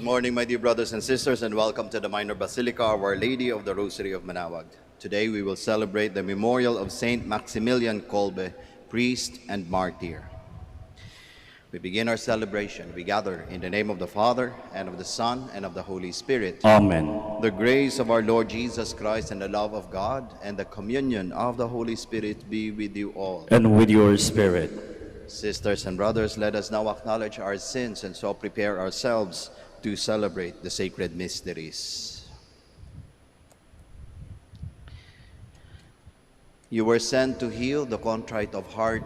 morning, my dear brothers and sisters, and welcome to the Minor Basilica of Our Lady of the Rosary of Manaoag. Today we will celebrate the memorial of Saint Maximilian Kolbe, priest and martyr. We begin our celebration. We gather in the name of the Father, and of the Son, and of the Holy Spirit. Amen. The grace of our Lord Jesus Christ and the love of God and the communion of the Holy Spirit be with you all. And with your spirit. Sisters and brothers, let us now acknowledge our sins and so prepare ourselves to celebrate the sacred mysteries. You were sent to heal the contrite of heart.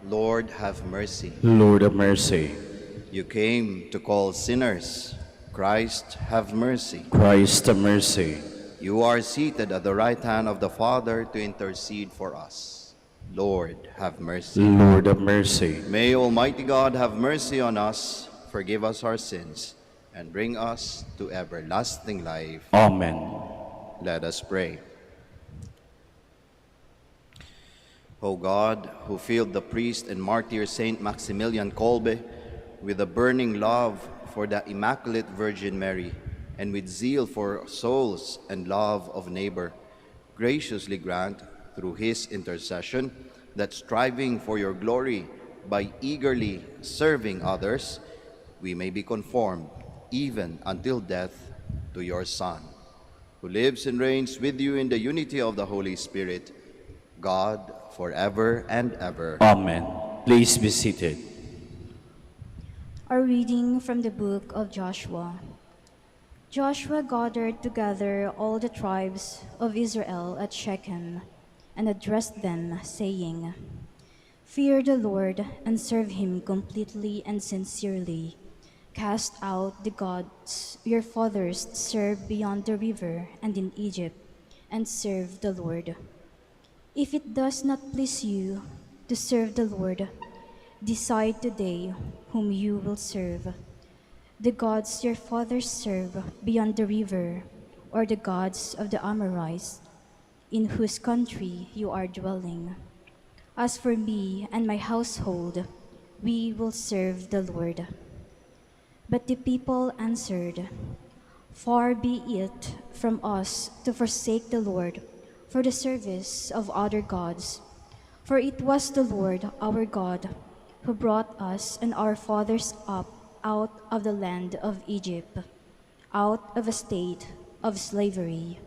Lord, have mercy. Lord, have mercy. You came to call sinners. Christ, have mercy. Christ, have mercy. You are seated at the right hand of the Father to intercede for us. Lord, have mercy. Lord, have mercy. May Almighty God have mercy on us, forgive us our sins, and bring us to everlasting life. Amen. Let us pray. O God, who filled the priest and martyr Saint Maximilian Kolbe with a burning love for the Immaculate Virgin Mary and with zeal for souls and love of neighbor, graciously grant, through his intercession, that striving for your glory by eagerly serving others, we may be conformed, even until death, to your Son, who lives and reigns with you in the unity of the Holy Spirit, God, forever and ever. Amen. Please be seated. A reading from the book of Joshua. Joshua gathered together all the tribes of Israel at Shechem and addressed them, saying, "Fear the Lord and serve him completely and sincerely. Cast out the gods your fathers served beyond the river and in Egypt, and serve the Lord. If it does not please you to serve the Lord, decide today whom you will serve, the gods your fathers served beyond the river, or the gods of the Amorites, in whose country you are dwelling. As for me and my household, we will serve the Lord." But the people answered, "Far be it from us to forsake the Lord for the service of other gods. For it was the Lord our God who brought us and our fathers up out of the land of Egypt, out of a state of slavery.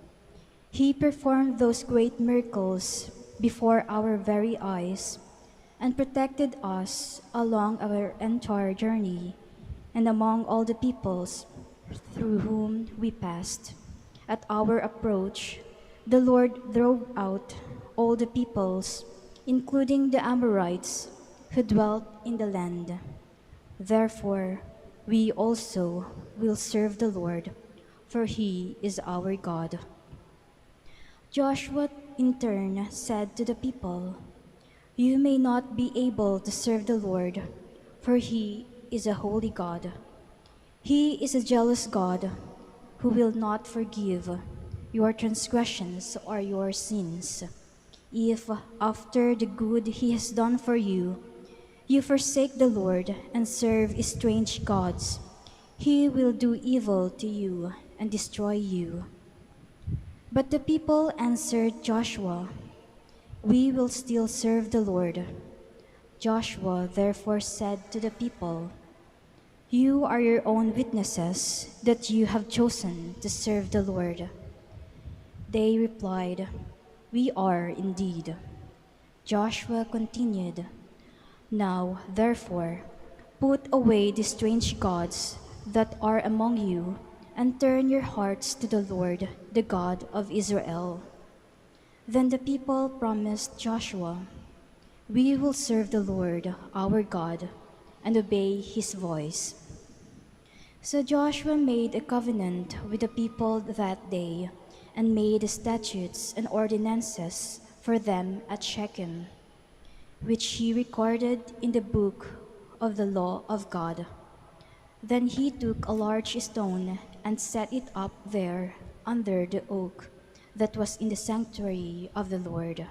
He performed those great miracles before our very eyes and protected us along our entire journey and among all the peoples through whom we passed. At our approach, the Lord drove out all the peoples, including the Amorites who dwelt in the land. Therefore, we also will serve the Lord, for he is our God." Joshua in turn said to the people, "You may not be able to serve the Lord, for he is a holy God. He is a jealous God who will not forgive your transgressions or your sins. If, after the good he has done for you, you forsake the Lord and serve strange gods, he will do evil to you and destroy you." But the people answered Joshua, "We will still serve the Lord." Joshua therefore said to the people, "You are your own witnesses that you have chosen to serve the Lord." They replied, "We are indeed." Joshua continued, "Now, therefore, put away the strange gods that are among you, and turn your hearts to the Lord, the God of Israel." Then the people promised Joshua, "We will serve the Lord, our God, and obey his voice." So Joshua made a covenant with the people that day, and made statutes and ordinances for them at Shechem, which he recorded in the book of the law of God. Then he took a large stone and set it up there under the oak that was in the sanctuary of the Lord.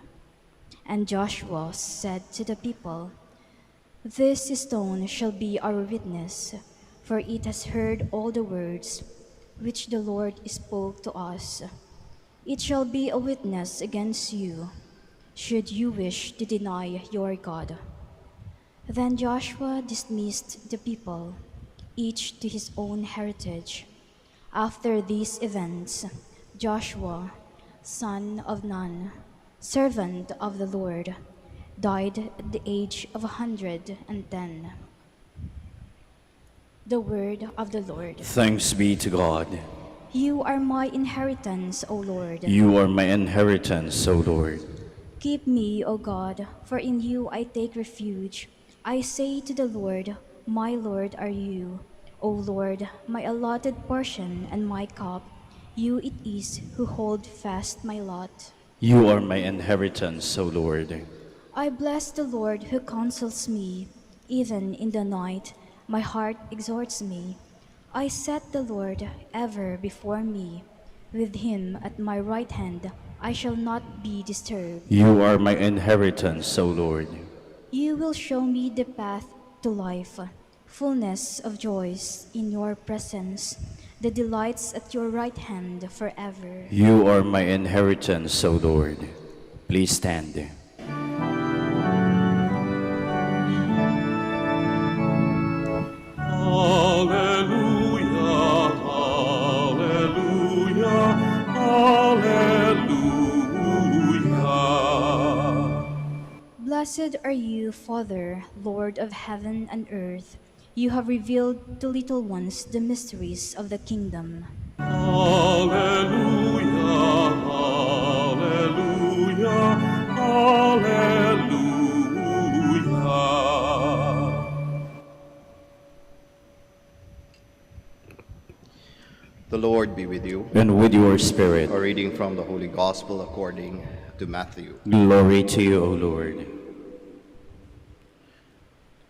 And Joshua said to the people, "This stone shall be our witness for it has heard all the words which the Lord spoke to us. It shall be a witness against you, should you wish to deny your God." Then Joshua dismissed the people, each to his own heritage. After these events, Joshua, son of Nun, servant of the Lord, died at the age of 110. The word of the Lord. Thanks be to God. You are my inheritance, O Lord. You are my inheritance, O Lord. Keep me, O God, for in you I take refuge. I say to the Lord, my Lord are you. O Lord, my allotted portion and my cup, you it is who hold fast my lot. You are my inheritance, O Lord. I bless the Lord who counsels me. Even in the night, my heart exhorts me. I set the Lord ever before me. With him at my right hand, I shall not be disturbed. You are my inheritance, O Lord. You will show me the path to life, fullness of joys in your presence, the delights at your right hand forever. You are my inheritance, O Lord. Please stand. Alleluia, alleluia, alleluia. Blessed are you, Father, Lord of heaven and earth. You have revealed to little ones the mysteries of the kingdom. Alleluia, alleluia, alleluia. The Lord be with you. And with your spirit, A reading from the Holy Gospel according to Matthew. glory to you, O Lord.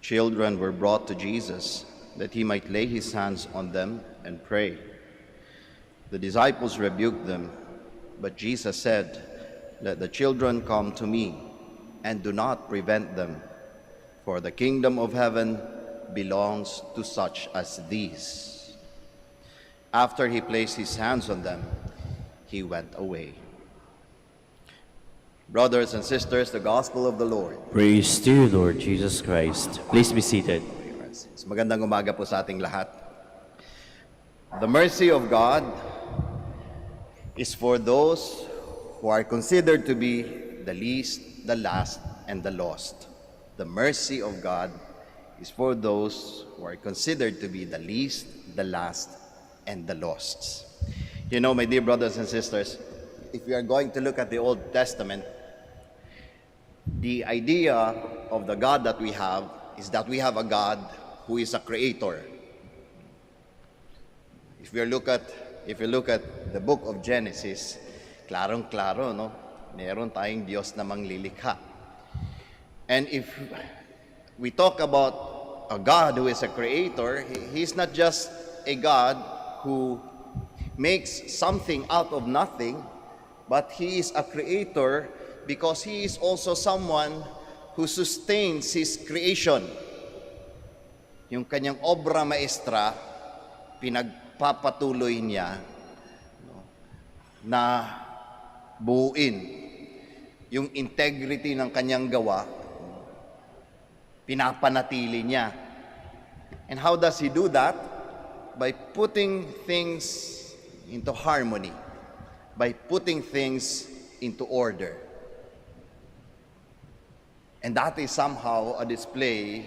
Children were brought to Jesus that he might lay his hands on them and pray. The disciples rebuked them, but Jesus said, "Let the children come to me, and do not prevent them, for the kingdom of heaven belongs to such as these." After he placed his hands on them, he went away. Brothers and sisters, the gospel of the Lord. Praise to you, Lord Jesus Christ. Please be seated. Magandang umaga po sa ating lahat. The mercy of God is for those who are considered to be the least, the last, and the lost. The mercy of God is for those who are considered to be the least, the last, and the lost. You know, my dear brothers and sisters, if we are going to look at the Old Testament, the idea of the God that we have is that we have a God who is a creator. If you look at the book of Genesis, klarong-klaro, no? Meron tayong Diyos na manglilikha. And if we talk about a God who is a creator, He's not just a God who makes something out of nothing, but He is a creator because He is also someone who sustains His creation. Yung kanyang obra maestra, pinagpapatuloy niya na buuin. Yung integrity ng kanyang gawa, pinapanatili niya. And how does He do that? By putting things into harmony, by putting things into order. And that is somehow a display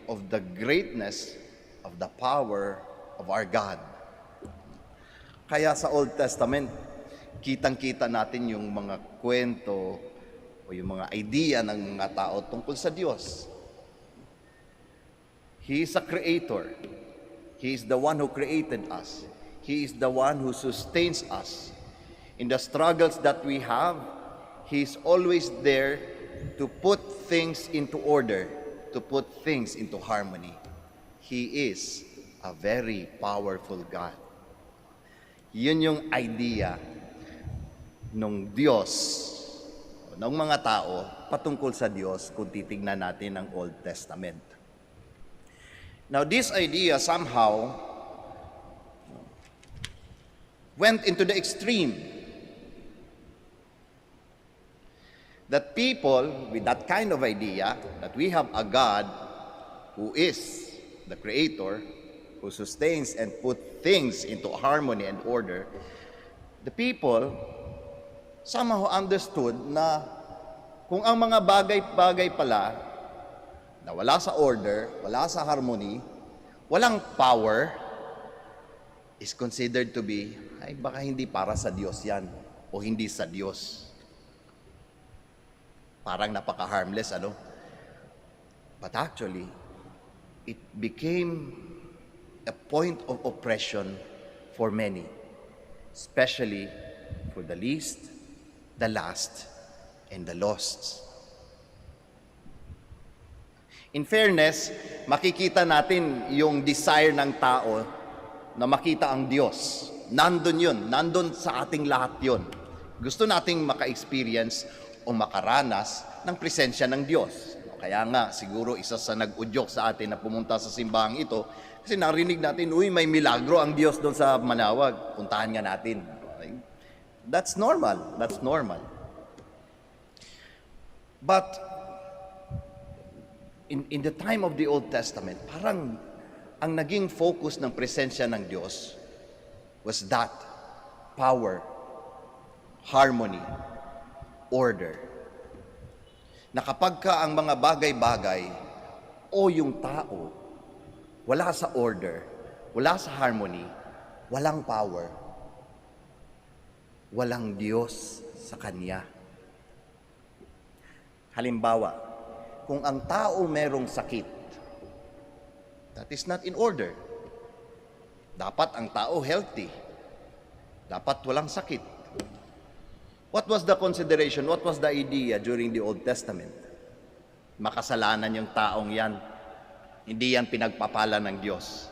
of the greatness of the power of our God. Kaya sa Old Testament, kitang-kita natin yung mga kwento o yung mga idea ng mga tao tungkol sa Diyos. He is a creator. He is the one who created us. He is the one who sustains us. In the struggles that we have, He is always there to put things into order, to put things into harmony. He is a very powerful God. Yun yung idea ng Diyos, ng mga tao patungkol sa Diyos kung titignan natin ang Old Testament. Now, this idea somehow went into the extreme that people with that kind of idea, that we have a God who is the Creator, who sustains and put things into harmony and order, the people somehow understood na kung ang mga bagay-bagay pala na wala sa order, wala sa harmony, walang power, is considered to be, ay baka hindi para sa Diyos yan, o hindi sa Diyos. Parang napaka-harmless, ano? But actually, it became a point of oppression for many, especially for the least, the last, and the lost. In fairness, makikita natin yung desire ng tao na makita ang Diyos. Nandun yun, nandun sa ating lahat yun. Gusto nating maka-experience o makaranas ng presensya ng Diyos. Kaya nga, siguro isa sa nag-udyok sa atin na pumunta sa simbahang ito, kasi narinig natin, uy, may milagro ang Diyos doon sa Manaoag. Puntahan nga natin. That's normal. That's normal. But in the time of the Old Testament, parang ang naging focus ng presensya ng Diyos was that power, harmony, order. Na kapag ka ang mga bagay-bagay o yung tao wala sa order, wala sa harmony, walang power, walang Diyos sa Kanya. Halimbawa, kung ang tao merong sakit, that is not in order. Dapat ang tao healthy. Dapat walang sakit. What was the consideration? What was the idea during the Old Testament? Makasalanan yung taong yan. Hindi yan pinagpapala ng Diyos.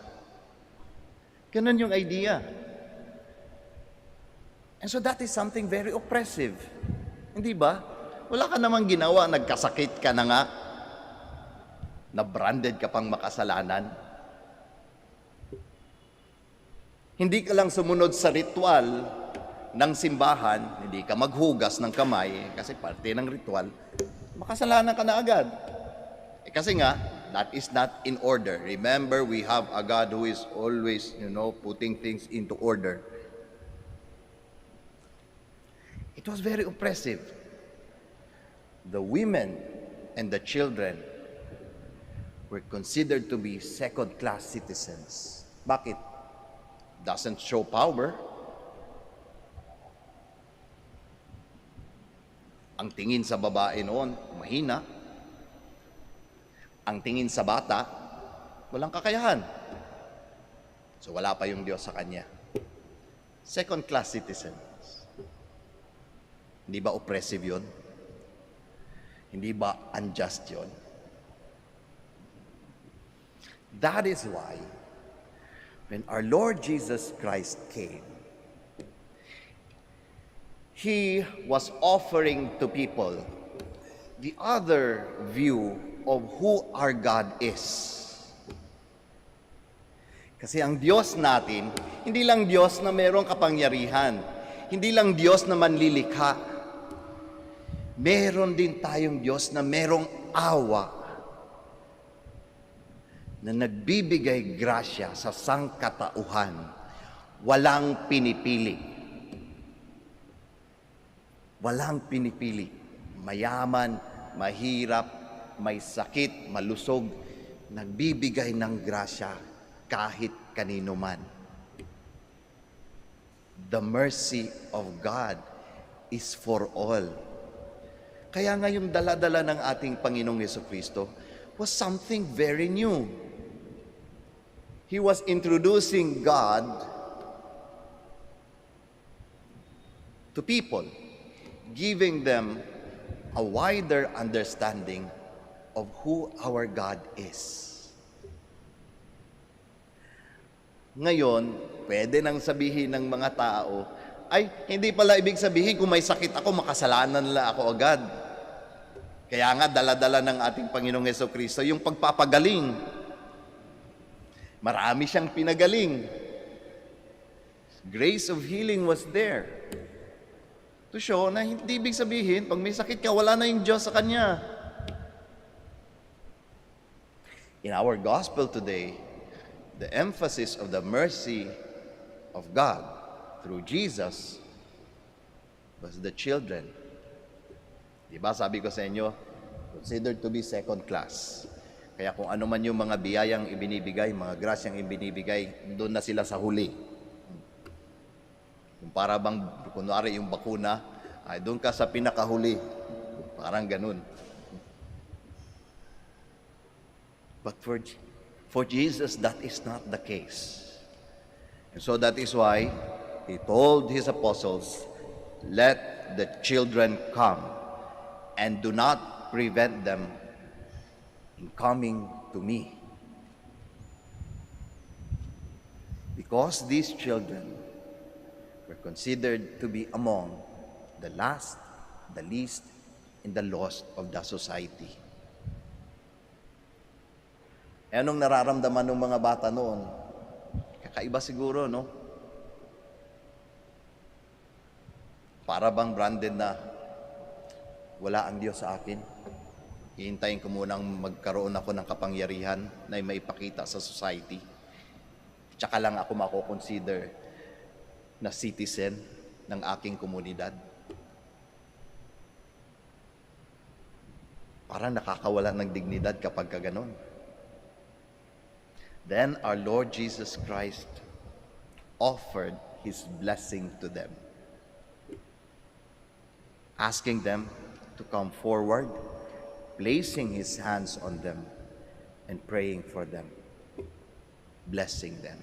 Ganun yung idea. And so that is something very oppressive. Hindi ba? Wala ka namang ginawa, nagkasakit ka na nga, na branded ka pang makasalanan. Hindi ka lang sumunod sa ritual ng simbahan, hindi ka maghugas ng kamay, kasi parte ng ritual, makasalanan ka na agad. Kasi nga, that is not in order. Remember, we have a God who is always, putting things into order. It was very oppressive. The women and the children were considered to be second-class citizens. Bakit? Doesn't show power. Ang tingin sa babae noon, mahina. Ang tingin sa bata, walang kakayahan. So wala pa yung Diyos sa kanya. Second-class citizens. Hindi ba oppressive yun? Hindi ba unjust yun? That is why, when our Lord Jesus Christ came, He was offering to people the other view of who our God is. Kasi ang Diyos natin, hindi lang Diyos na mayroong kapangyarihan, hindi lang Diyos na manlilikha, meron din tayong Diyos na merong awa, na nagbibigay grasya sa sangkatauhan, walang pinipili. Walang pinipili. Mayaman, mahirap, may sakit, malusog, nagbibigay ng grasya kahit kanino man. The mercy of God is for all. Kaya nga yung dala-dala ng ating Panginoong Jesucristo was something very new. He was introducing God to people, giving them a wider understanding of who our God is. Ngayon, pwede nang sabihin ng mga tao, ay, hindi pala ibig sabihin kung may sakit ako, makasalanan lang ako agad. Kaya nga, dala-dala ng ating Panginoong Jesucristo yung pagpapagaling. Marami siyang pinagaling. Grace of healing was there. To show na hindi ibig sabihin, pag may sakit ka, wala na yung Diyos sa kanya. In our gospel today, the emphasis of the mercy of God through Jesus was the children. Diba sabi ko sa inyo, considered to be second class. Kaya kung ano man yung mga biyayang ibinibigay, mga grasyang ibinibigay, doon na sila sa huli. Kung para bang, kunwari yung bakuna, ay doon ka sa pinakahuli. Parang ganun. But for Jesus, that is not the case. And so that is why He told His apostles, let the children come and do not prevent them in coming to me. Because these children were considered to be among the last, the least, and the lost of the society. E anong nararamdaman ng mga bata noon? Kakaiba siguro, no? Para bang branded na wala ang Diyos sa akin. Hihintayin ko munang magkaroon ako ng kapangyarihan na maipakita sa society. Tsaka lang ako mako-consider na citizen ng aking komunidad. Parang nakakawala ng dignidad kapag kaganon. Then our Lord Jesus Christ offered His blessing to them, asking them to come forward, placing His hands on them, and praying for them, blessing them.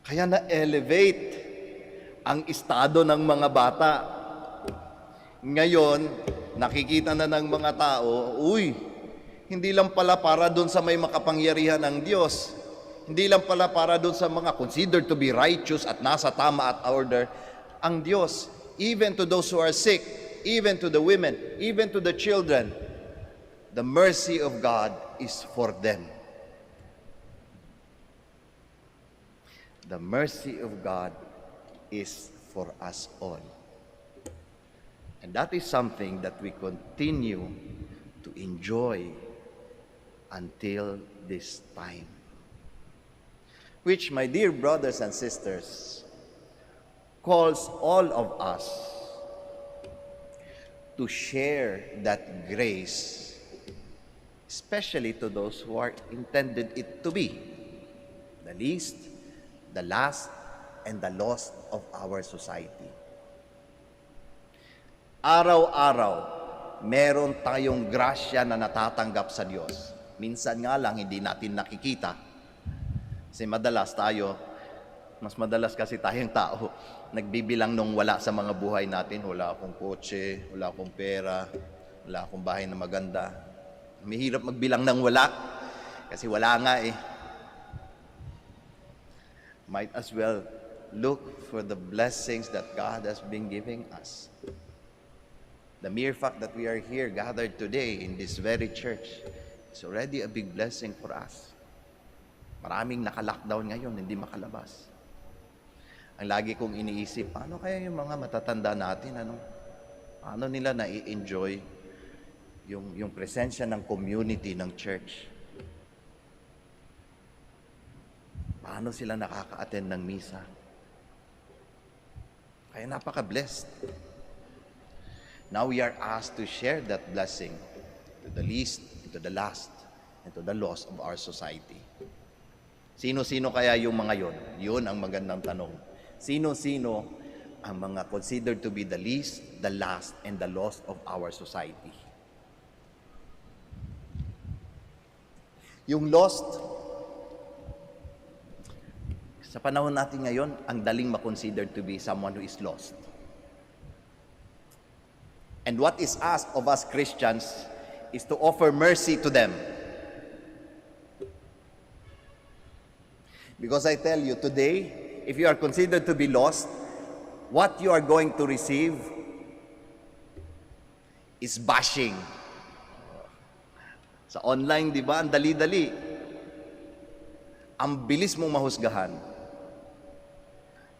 Kaya na-elevate ang estado ng mga bata. Ngayon, nakikita na ng mga tao, hindi lang pala para doon sa may makapangyarihan ng Diyos. Hindi lang pala para doon sa mga considered to be righteous at nasa tama at order. Ang Diyos, even to those who are sick, even to the women, even to the children, the mercy of God is for them. The mercy of God is for us all. And that is something that we continue to enjoy until this time. Which, my dear brothers and sisters, calls all of us to share that grace, especially to those who are intended it to be, the least, the last, and the lost of our society. Araw-araw, meron tayong grasya na natatanggap sa Diyos. Minsan nga lang, hindi natin nakikita. Kasi mas madalas kasi tayong tao, nagbibilang nung wala sa mga buhay natin. Wala akong kotse, wala akong pera, wala akong bahay na maganda. Mahirap magbilang ng wala, kasi wala nga eh. Might as well look for the blessings that God has been giving us. The mere fact that we are here gathered today in this very church, it's already a big blessing for us. Maraming naka-lockdown ngayon, hindi makalabas. Ang lagi kong iniisip, paano kaya yung mga matatanda natin, paano nila na-enjoy yung presensya ng community ng church? Paano sila nakaka-attend ng misa? Kaya napaka-blessed. Now we are asked to share that blessing to the least, to the last, and to the lost of our society. Sino-sino kaya yung mga yon? Yun ang magandang tanong. Sino-sino ang mga considered to be the least, the last, and the lost of our society? Yung lost, sa panahon natin ngayon, ang daling ma-considered to be someone who is lost. And what is asked of us Christians is to offer mercy to them. Because I tell you, today, if you are considered to be lost, what you are going to receive is bashing. Sa online, di ba, ang dali-dali. Ang bilis mong mahusgahan.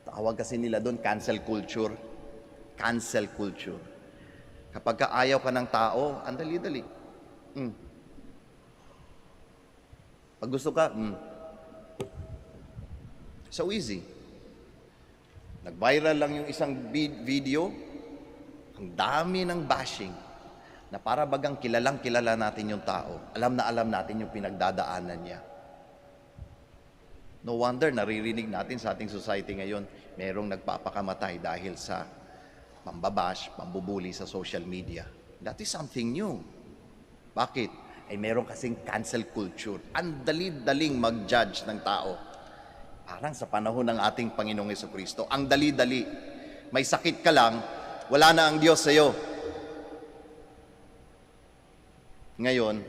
Tawag kasi nila doon, cancel culture. Cancel culture. Kapag ka ayaw ka ng tao, ang dali-dali. Pag gusto ka, so easy. Nag-viral lang yung isang video, ang dami ng bashing, na para bagang kilalang kilala natin yung tao. Alam na alam natin yung pinagdadaanan niya. No wonder, naririnig natin sa ating society ngayon, merong nagpapakamatay dahil sa pambabash, pambubuli sa social media. That is something new. Bakit? Ay meron kasing cancel culture. Ang dali-daling mag-judge ng tao. Parang sa panahon ng ating Panginoong Jesucristo, ang dali-dali. May sakit ka lang, wala na ang Diyos sa'yo. Ngayon,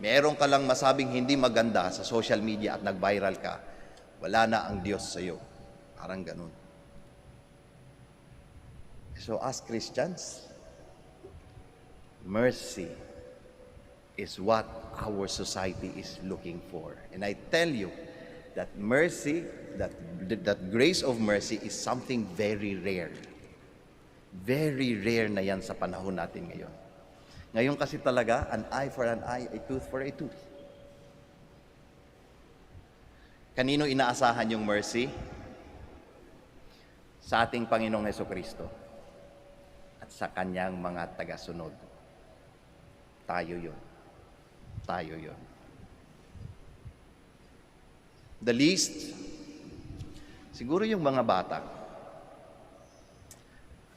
meron ka lang masabing hindi maganda sa social media at nag-viral ka, wala na ang Diyos sa'yo. Parang ganun. So as Christians, mercy is what our society is looking for. And I tell you that mercy, that grace of mercy is something very rare. Very rare na yan sa panahon natin ngayon. Ngayon kasi talaga, an eye for an eye, a tooth for a tooth. Kanino inaasahan yung mercy? Sa ating Panginoong Jesucristo at sa kanyang mga tagasunod. Tayo yun. Tayo yun. The least, siguro yung mga bata.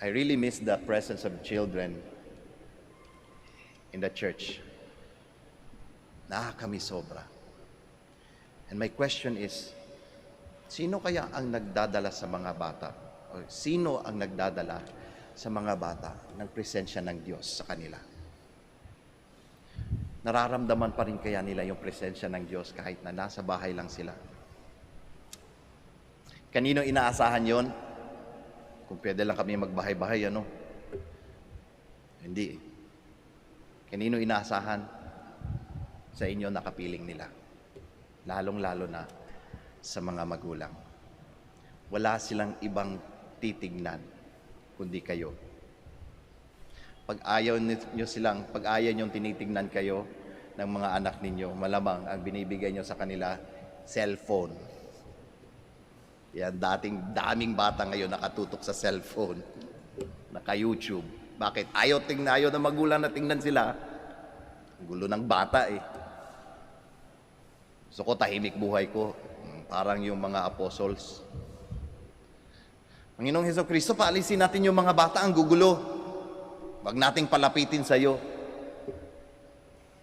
I really miss the presence of children in the church. Nakakamiss sobra. And my question is, sino kaya ang nagdadala sa mga bata? O sino ang nagdadala sa mga bata ng presensya ng Diyos sa kanila? Nararamdaman pa rin kaya nila yung presensya ng Diyos kahit na nasa bahay lang sila? Kanino inaasahan yon? Kung pwede lang kami magbahay-bahay, ano? Hindi. Kanino inaasahan? Sa inyo nakapiling nila. Lalong-lalo na sa mga magulang. Wala silang ibang titignan kundi kayo. Pag ayaw niyong tinitignan kayo ng mga anak ninyo, malamang ang binibigay niyo sa kanila, cellphone. Yan, daming bata ngayon nakatutok sa cellphone, naka-YouTube. Bakit? Ayaw ng magulang na tingnan sila. Ang gulo ng bata eh. Gusto ko tahimik buhay ko. Parang yung mga apostles. Panginoong Jesucristo, paalisin natin yung mga bata, ang gugulo. Wag nating palapitin sa iyo.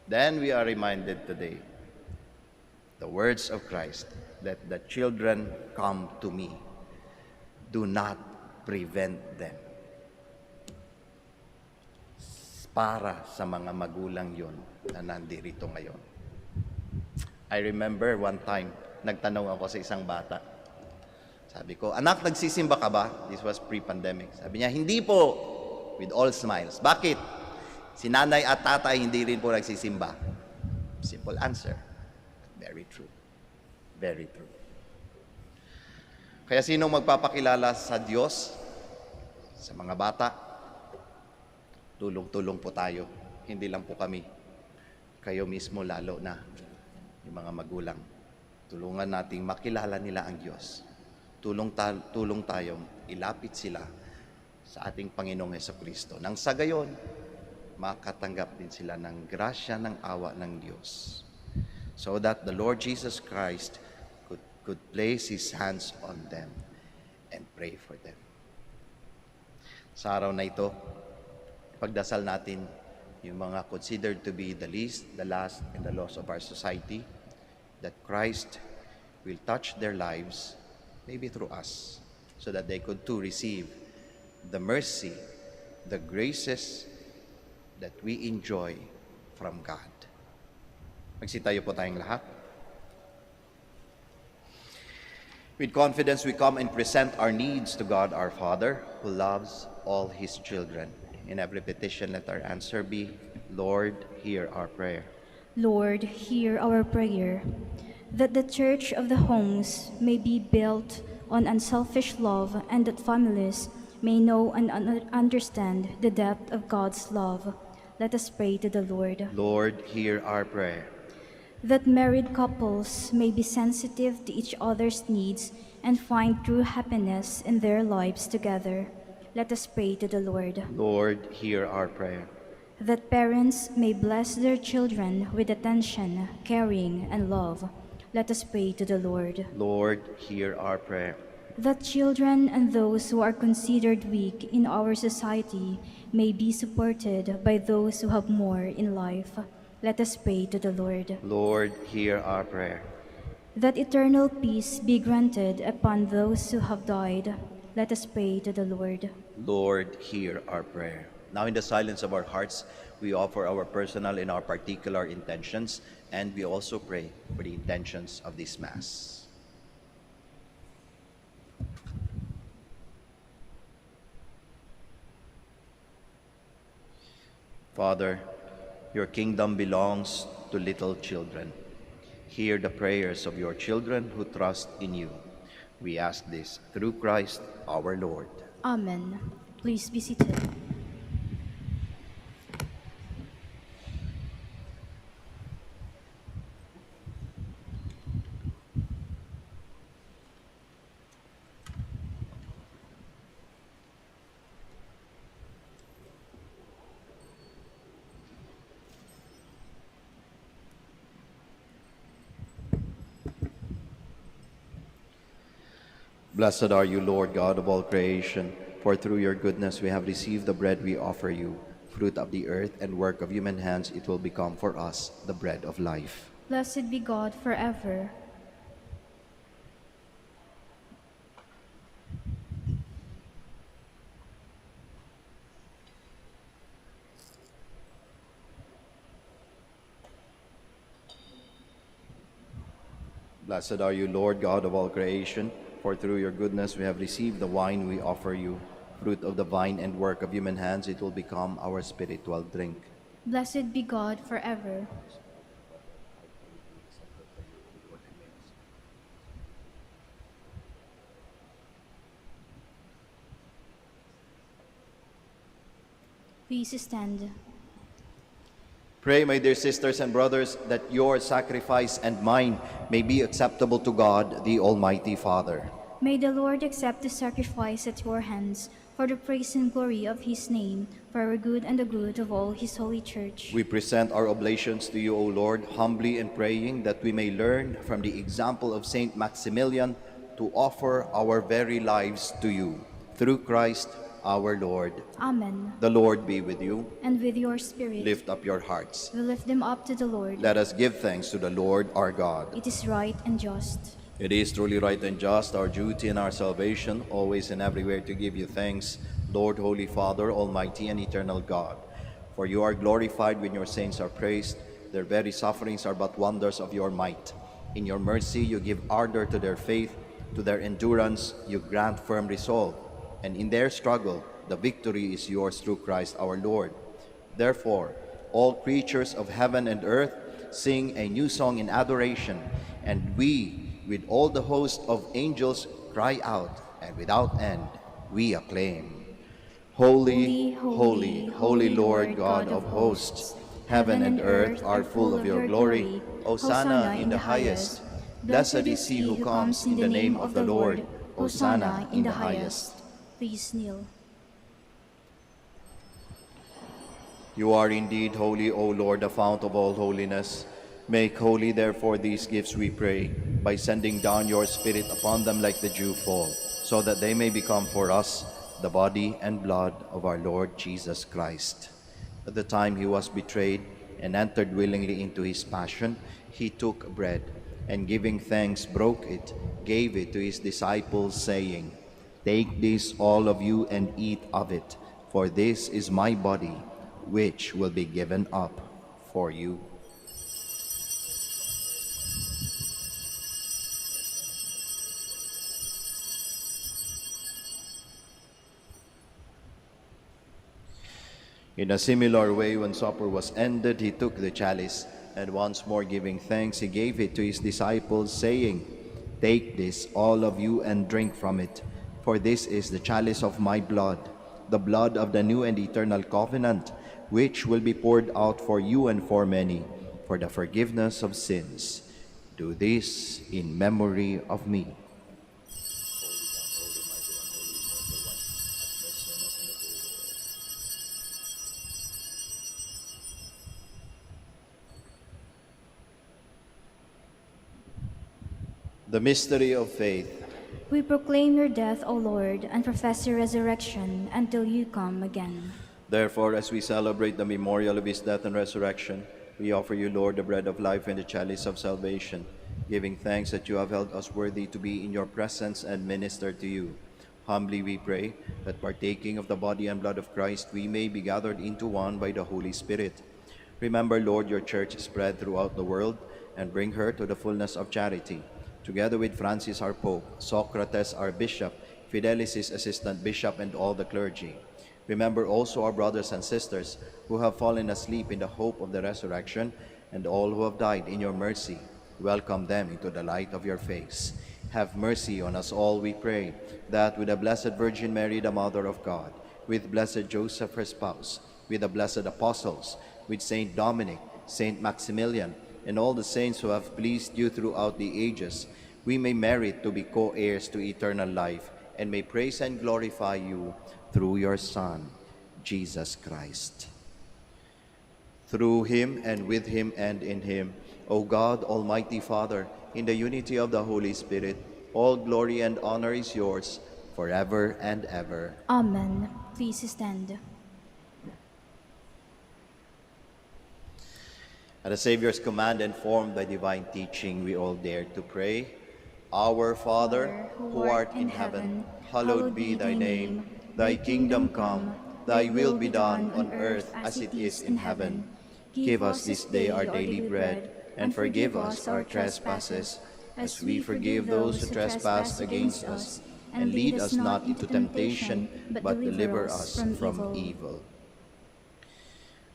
Then we are reminded today, the words of Christ, let the children come to me. Do not prevent them. Para sa mga magulang yon na nandirito ngayon. I remember one time, nagtanong ako sa isang bata. Sabi ko, anak, nagsisimba ka ba? This was pre-pandemic. Sabi niya, hindi po. With all smiles. Bakit? Si nanay at tatay hindi rin po nagsisimba. Simple answer. Very true. Very true. Kaya sino magpapakilala sa Diyos? Sa mga bata? Tulong-tulong po tayo. Hindi lang po kami. Kayo mismo lalo na. Yung mga magulang. Tulungan nating makilala nila ang Diyos. Tulong tayong ilapit sila sa ating Panginoong Jesucristo. Nang sa gayon, makatanggap din sila ng grasya ng awa ng Diyos. So that the Lord Jesus Christ could place His hands on them and pray for them. Sa araw na ito, pagdasal natin yung mga considered to be the least, the last, and the lost of our society, that Christ will touch their lives, maybe through us, so that they could too receive the mercy, the graces that we enjoy from God. Magsitayo po tayong lahat. With confidence, we come and present our needs to God our Father, who loves all His children. In every petition, let our answer be, Lord, hear our prayer. Lord, hear our prayer, that the church of the homes may be built on unselfish love and that families may know and understand the depth of God's love. Let us pray to the Lord. Lord, hear our prayer. That married couples may be sensitive to each other's needs and find true happiness in their lives together. Let us pray to the Lord. Lord, hear our prayer. That parents may bless their children with attention, caring, and love. Let us pray to the Lord. Lord, hear our prayer. That children and those who are considered weak in our society may be supported by those who have more in life. Let us pray to the Lord. Lord, hear our prayer. That eternal peace be granted upon those who have died. Let us pray to the Lord. Lord, hear our prayer. Now in the silence of our hearts, we offer our personal and our particular intentions, and we also pray for the intentions of this Mass. Father, your kingdom belongs to little children. Hear the prayers of your children who trust in you. We ask this through Christ our Lord. Amen. Please be seated. Blessed are you, Lord God of all creation, for through your goodness we have received the bread we offer you. Fruit of the earth and work of human hands, it will become for us the bread of life. Blessed be God forever. Blessed are you, Lord God of all creation, for through your goodness we have received the wine we offer you. Fruit of the vine and work of human hands, it will become our spiritual drink. Blessed be God forever. Please stand. Pray, my dear sisters and brothers, that your sacrifice and mine may be acceptable to God, the Almighty Father. May the Lord accept the sacrifice at your hands for the praise and glory of his name, for our good and the good of all his holy church. We present our oblations to you, O Lord, humbly and praying that we may learn from the example of Saint Maximilian to offer our very lives to you. Through Christ our Lord. Amen. The Lord be with you. And with your spirit. Lift up your hearts. We lift them up to the Lord. Let us give thanks to the Lord our God. It is right and just. It is truly right and just, our duty and our salvation, always and everywhere to give you thanks, Lord, Holy Father, Almighty and eternal God. For you are glorified when your saints are praised. Their very sufferings are but wonders of your might. In your mercy you give ardor to their faith. To their endurance you grant firm resolve. And in their struggle the victory is yours through Christ our Lord. Therefore, all creatures of heaven and earth sing a new song in adoration, and we, with all the host of angels, cry out, and without end we acclaim. Holy, holy, holy Lord God of hosts, heaven and earth are full of your glory. Hosanna in the highest. Blessed is he who comes in the name of the Lord. Hosanna in the highest. Please kneel. You are indeed holy, O Lord, the fount of all holiness. Make holy, therefore, these gifts, we pray, by sending down your Spirit upon them like the dew fall, so that they may become for us the body and blood of our Lord Jesus Christ. At the time he was betrayed and entered willingly into his passion, he took bread, and giving thanks, broke it, gave it to his disciples, saying, "Take this, all of you, and eat of it, for this is my body, which will be given up for you." In a similar way, when supper was ended, he took the chalice, And once more giving thanks, he gave it to his disciples, saying, "Take this, all of you, and drink from it, for this is the chalice of my blood, the blood of the new and eternal covenant, which will be poured out for you and for many, for the forgiveness of sins. Do this in memory of me." The mystery of faith. We proclaim your death, O Lord, and profess your resurrection until you come again. Therefore, as we celebrate the memorial of his death and resurrection, we offer you, Lord, the bread of life and the chalice of salvation, giving thanks that you have held us worthy to be in your presence and minister to you. Humbly we pray that, partaking of the body and blood of Christ, we may be gathered into one by the Holy Spirit. Remember, Lord, your church spread throughout the world, and bring her to the fullness of charity. Together with Francis our Pope, Socrates our Bishop, Fidelis his Assistant Bishop, and all the clergy. Remember also our brothers and sisters who have fallen asleep in the hope of the resurrection, and all who have died in your mercy. Welcome them into the light of your face. Have mercy on us all, we pray, that with the Blessed Virgin Mary, the Mother of God, with Blessed Joseph, her spouse, with the blessed apostles, with Saint Dominic, Saint Maximilian, and all the saints who have pleased you throughout the ages, we may merit to be co-heirs to eternal life, and may praise and glorify you through your Son, Jesus Christ. Through him, and with him, and in him, O God, Almighty Father, in the unity of the Holy Spirit, all glory and honor is yours, forever and ever. Amen. Please stand. At the Savior's command and formed by divine teaching, we all dare to pray. Our Father, who art in heaven, hallowed be thy name. Thy kingdom come, thy will be done on earth as it is in heaven. Give us this day our daily bread, and forgive us our trespasses, as we forgive those who trespass against us. And lead us not into temptation, but deliver us from evil.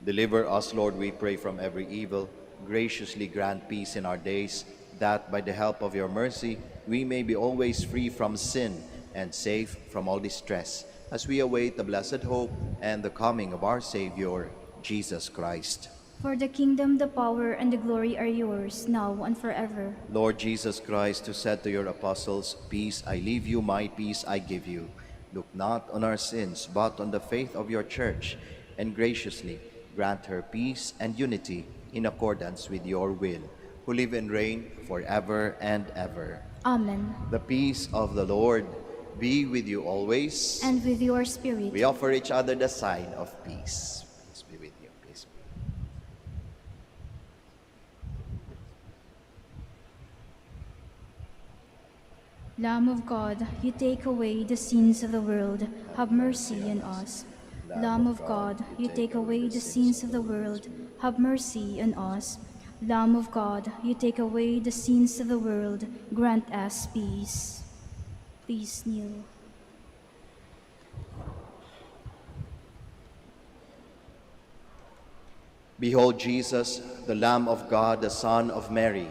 Deliver us, Lord, we pray, from every evil. Graciously grant peace in our days, that by the help of your mercy we may be always free from sin and safe from all distress, as we await the blessed hope and the coming of our Savior, Jesus Christ. For the kingdom, the power, and the glory are yours, now and forever. Lord Jesus Christ, who said to your apostles, "Peace I leave you, my peace I give you," look not on our sins, but on the faith of your church, and graciously grant her peace and unity in accordance with your will, who live and reign forever and ever. Amen. The peace of the Lord be with you always. And with your spirit. We offer each other the sign of peace. Peace be with you. Peace be. Lamb of God, you take away the sins of the world, have mercy on us. Lamb of God, you take away the sins of the world, have mercy on us. Lamb of God, you take away the sins of the world, grant us peace. Please kneel. Behold Jesus, the Lamb of God, the Son of Mary.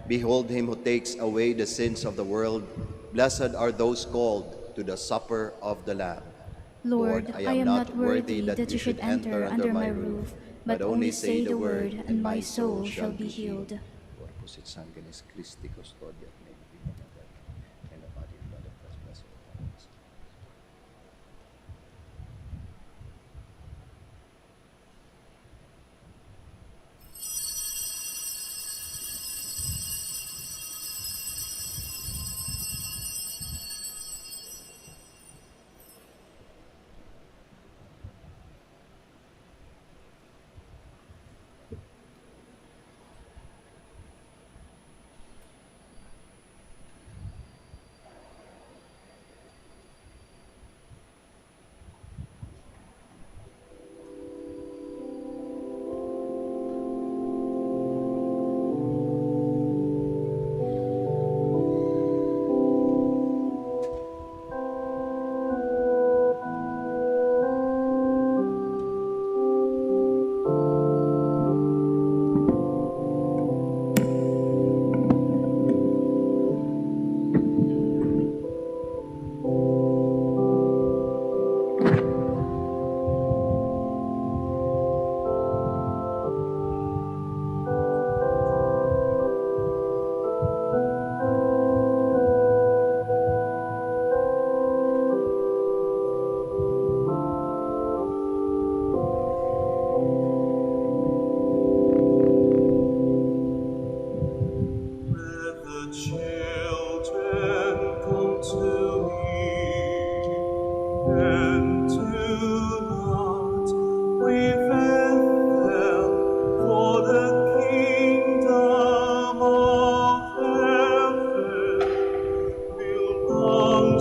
Behold him who takes away the sins of the world. Blessed are those called to the supper of the Lamb. Lord, I am not worthy that you should enter under my roof, but only say the word, and my soul shall be healed. Corpus et sanguinis Christi custodiat me, and the body and blood of Christ blessed.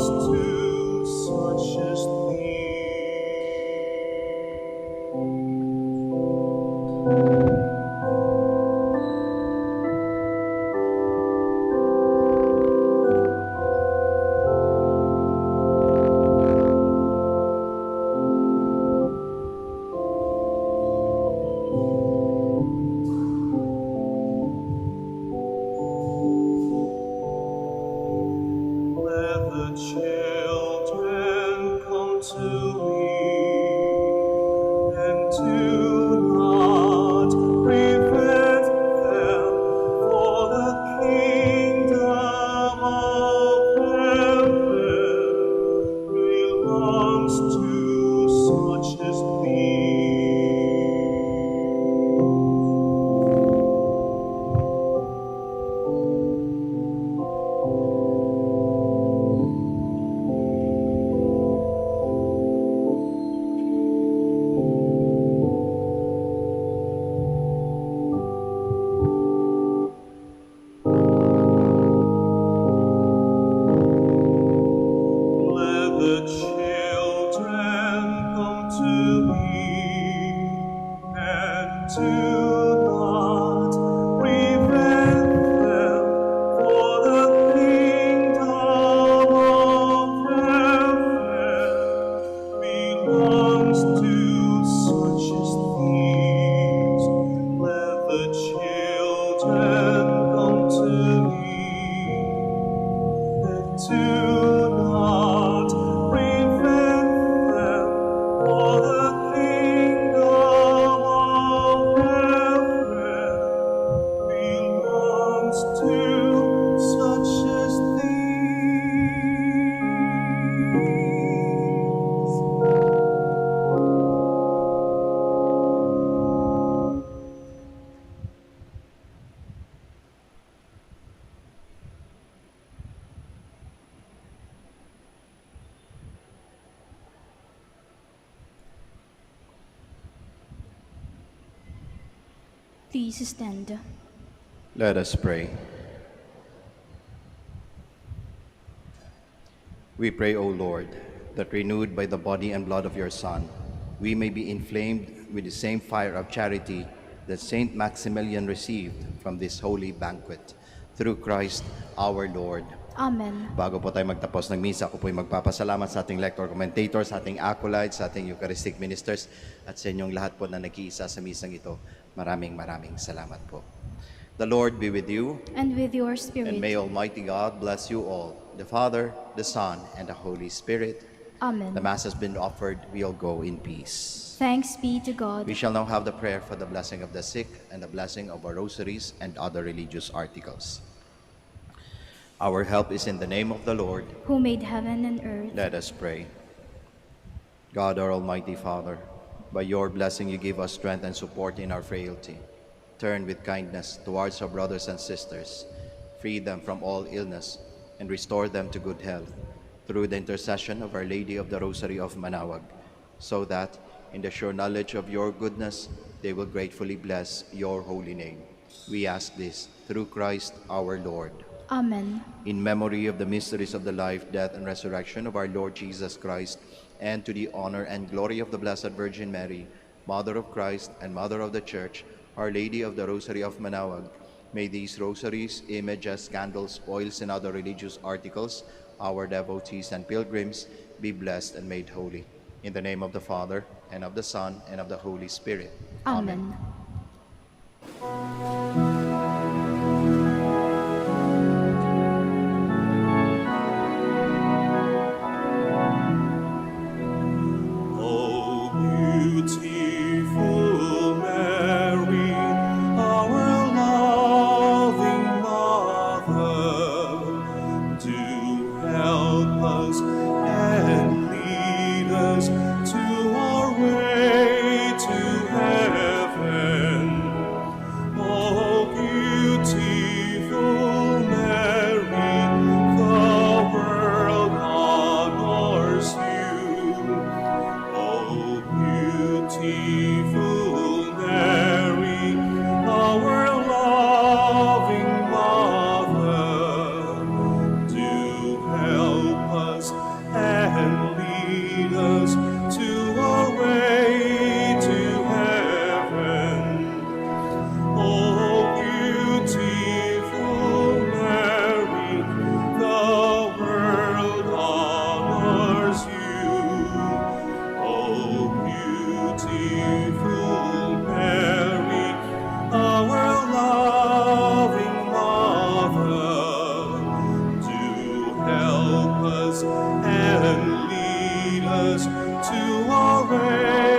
to such as thee. Let the children come to me, and do not prevent them, for the kingdom of heaven belongs to such as these. Let the children come to me, and do not prevent them, for the kingdom of heaven belongs to such as these. Let the children come to me, and do not prevent them, for the kingdom of heaven belongs to such as these. Please stand. Let us pray. We pray, O Lord, that renewed by the body and blood of your Son, we may be inflamed with the same fire of charity that Saint Maximilian received from this holy banquet. Through Christ our Lord. Amen. Bago po tayo magtapos ng misa, ako po'y magpapasalamat sa ating lector commentator, sa ating acolytes, sa ating Eucharistic ministers, at sa inyong lahat po na nag-iisa sa misang ito. Maraming salamat po. The Lord be with you, And with your spirit. and may Almighty God bless you all, the Father, the Son, and the Holy Spirit. Amen. The Mass has been offered. We'll go in peace. Thanks be to God. We shall now have the prayer for the blessing of the sick and the blessing of our rosaries and other religious articles. Our help is in the name of the Lord. Who made heaven and earth. Let us pray. God, our Almighty Father, by your blessing you give us strength and support in our frailty. Turn with kindness towards our brothers and sisters, free them from all illness, and restore them to good health, through the intercession of Our Lady of the Rosary of Manaoag, so that, in the sure knowledge of your goodness, they will gratefully bless your holy name. We ask this through Christ our Lord. Amen. In memory of the mysteries of the life, death, and resurrection of our Lord Jesus Christ, and to the honor and glory of the Blessed Virgin Mary, Mother of Christ and Mother of the Church, Our Lady of the Rosary of Manaoag, may these rosaries, images, candles, oils, and other religious articles, our devotees and pilgrims, be blessed and made holy. In the name of the Father, and of the Son, and of the Holy Spirit. Amen. O beautiful Mary, our loving Mother, do help us and lead us to our way to heaven. O beautiful Mary, the world honors you. O beautiful Mary, our loving Mother, do help us us and lead us to our